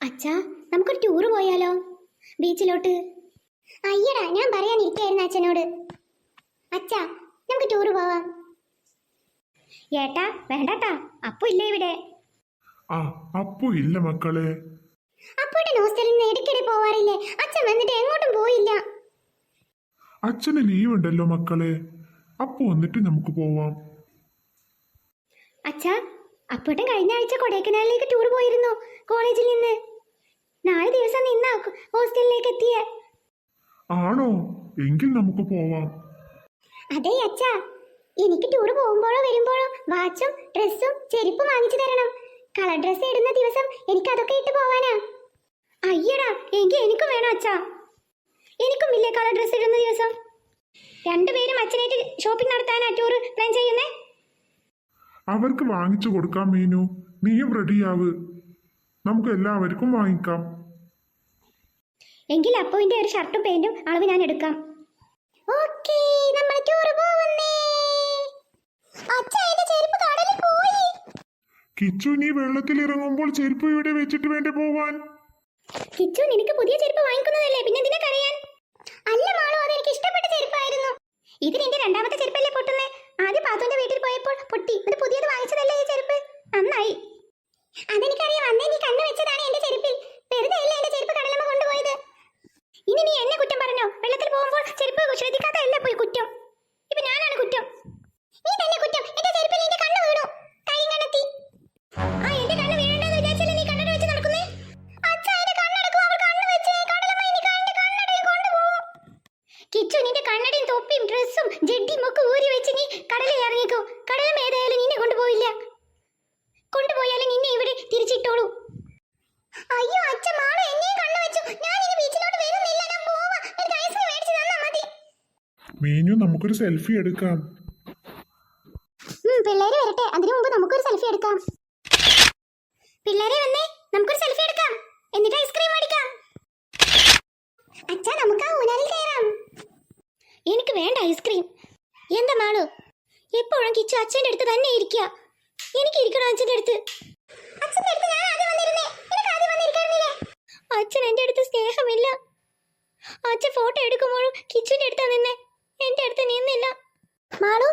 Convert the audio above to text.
അച്ഛാ, നമുക്കൊരു ടൂറ് പോയാലോ? ബീച്ചിലോട്ട്. അയ്യടാ, ഞാൻ പറയാനിരിക്കായിരുന്നു അച്ഛനോട്. അച്ഛാ, നമുക്ക് ടൂറ് പോവാം. ഏട്ടാ വേണ്ടാട്ടാ, അപ്പു ഇല്ല ഇവിടെ. ആ, അപ്പു ഇല്ല മക്കളെ. അപ്പുയുടെ ഹോസ്റ്റലിൽ നിന്ന് ഇടയ്ക്കിടെ പോവാറില്ലേ? അച്ഛൻ വന്നിട്ട് എങ്ങോട്ടും പോയില്ല. അച്ഛന് ലീവ് ഉണ്ടല്ലോ മക്കളെ. അപ്പു വന്നിട്ട് നമുക്ക് പോവാം. അച്ഛാ, അപ്പുട്ടൻ കഴിഞ്ഞ ആഴ്ച കൊടൈക്കനാലിലേക്ക് ടൂർ പോയിരുന്നു കോളേജിൽ നിന്ന്. 4 ദിവസം നിന്നാ ഹോസ്റ്റലിലേക്ക് എത്തിയേ. ആണോ? എങ്കിൽ നമുക്ക് പോവാം. അതെ അച്ഛാ, എനിക്ക് ടൂർ പോകുമ്പോഴോ വരുമ്പോഴോ വാച്ചും ഡ്രസ്സും ചെരുപ്പും വാങ്ങിച്ചു തരണം. കളർ ഡ്രസ്സ് ഇടുന്ന ദിവസം എനിക്ക് അതൊക്കെ ഇട്ട് പോവാനാ. അയ്യടാ, എങ്കിൽ എനിക്കും വേണം അച്ഛാ. എനിക്കും ഇല്ലേ കളർ ഡ്രസ്സ് ഇടുന്ന ദിവസം? രണ്ടുപേരും അച്ഛനായിട്ട് ഷോപ്പിംഗ് നടത്താനാ ടൂർ പ്ലാൻ ചെയ്യുന്നേ. അവർക്ക് വാങ്ങിച്ചു കൊടുക്കാം മീനു. നീയും റെഡിയാവ്. നമുക്ക് എല്ലാവർക്കും വാങ്ങിക്കാം. എങ്കിൽ അപ്പുവിന്റെ ഒരു ഷർട്ടും പാന്റും അളവ് ഞാൻ എടുക്കാം. ഓക്കേ, നമ്മൾ ടൂർ പോകുന്നേ. അച്ഛാ, എന്റെ ചെരുപ്പ് കടലിൽ പോയി. കിച്ചു, നീ വെള്ളത്തിൽ ഇറങ്ങുമ്പോൾ ചെരുപ്പ് ഇവിടെ വെച്ചിട്ട് വേണ്ടേ പോവാൻ? കിച്ചു, നിനക്ക് പുതിയ ചെരുപ്പ് വാങ്ങിക്കുന്നതല്ലേ, പിന്നെ എന്തിനാ കരയാൻ? അല്ല മാളു, അതെനിക്ക് ഇഷ്ടപ്പെട്ട ചെരുപ്പായിരുന്നു. ഇത് നിന്റെ രണ്ടാമത്തെ ചെരുപ്പല്ലേ പൊട്ടുന്നേ? ആദ്യം പാത്തുവിന്റെ വീട്ടിൽ പോയപ്പോൾ പൊട്ടി, ഇത് പുതിയത് വാങ്ങിച്ചതല്ലേ ഈ ചെരുപ്പ്? നന്നായി. അതെനിക്കറിയാം, അന്നേ നീ കണ്ണു വെച്ചതാണ് എന്റെ ചെരുപ്പിൽ. വെറുതെ അല്ലേ എന്റെ ചെരുപ്പ് കടലമ്മ കൊണ്ടുപോയത്. ഇനി നീ എന്നെ കുറ്റം പറഞ്ഞോ? വെള്ളത്തിൽ പോകുമ്പോൾ ചെരുപ്പ് ശ്രദ്ധിക്കാത്തല്ല പോയി കുറ്റം. ഇപ്പൊ ഞാനാണ് കുറ്റം. നീ തന്നെ കുറ്റം. എന്റെ ചെരുപ്പിൽ നിന്റെ കണ്ണ് വീണു. കൈയും കണ്ടെത്തി. ആ, എന്റെ കണ്ണ് വീഴണ്ടെന്ന് വിചാരിച്ചല്ലേ നീ കണ്ണട വെച്ച് നടക്കുന്നേ? അച്ഛാ, എന്റെ കണ്ണടക്കും. അവൾ കണ്ണ് വെച്ചേ. കടലമ്മ എനിക്ക് എന്റെ കണ്ണടയും കൊണ്ടുപോകും. കിച്ചു, നിന്റെ കണ്ണടയും തൊപ്പിയും ഡ്രസ്സും ജഡ്ഡിയും ഒക്കെ ഊരി വെച്ച് നീ കടലിൽ ഇറങ്ങിക്കോ. കടലമ്മ ഏതായാലും നിന്നെ കൊണ്ടുപോയില്ല. കൊണ്ടുപോയാലും നിന്നെ ഇവിടെ തിരിച്ചിട്ടോളൂ. അയ്യോ അച്ഛ, മാളു എന്നെയും കണ്ണു വെച്ചു. ഞാൻ ഇനി ബീച്ചിലോട്ട് വരുന്നില്ല. ഞാൻ പോവാ. എനിക്ക് ഐസ്ക്രീം മേടിച്ച് തന്നാ മതി. മീനു, നമുക്കൊരു സെൽഫി എടുക്കാം. പിള്ളേര് വരട്ടെ, അതിനു മുമ്പ് നമുക്കൊരു സെൽഫി എടുക്കാം. പിള്ളേരെ വന്നേ, നമുക്കൊരു സെൽഫി എടുക്കാം. എന്നിട്ട് ഐസ്ക്രീം മേടിക്കാം. അച്ഛാ, നമുക്ക് ആ ഊഞ്ഞാലിൽ കയറാം. എനിക്ക് വേണ്ട ഐസ്ക്രീം. എന്താ മാളു, എപ്പോഴും കിച്ചു അച്ഛൻ്റെ അടുത്ത് തന്നെ ഇരിക്കുക. എനിക്ക് ഇരിക്കണം അച്ഛൻ്റെ അടുത്ത്. അച്ഛൻ്റെ അടുത്ത് ഞാൻ ആദ്യം വന്നിരുന്നേ. എനിക്ക് ആദ്യം വന്നിരിക്കായിരുന്നില്ലേ? അച്ഛൻ എൻ്റെ അടുത്ത് സ്നേഹമില്ല. അച്ഛൻ ഫോട്ടോ എടുക്കുമ്പോഴും കിച്ചുവിൻ്റെ അടുത്താ നിന്നേ, എൻ്റെ അടുത്ത് നിന്നില്ല. മാളു,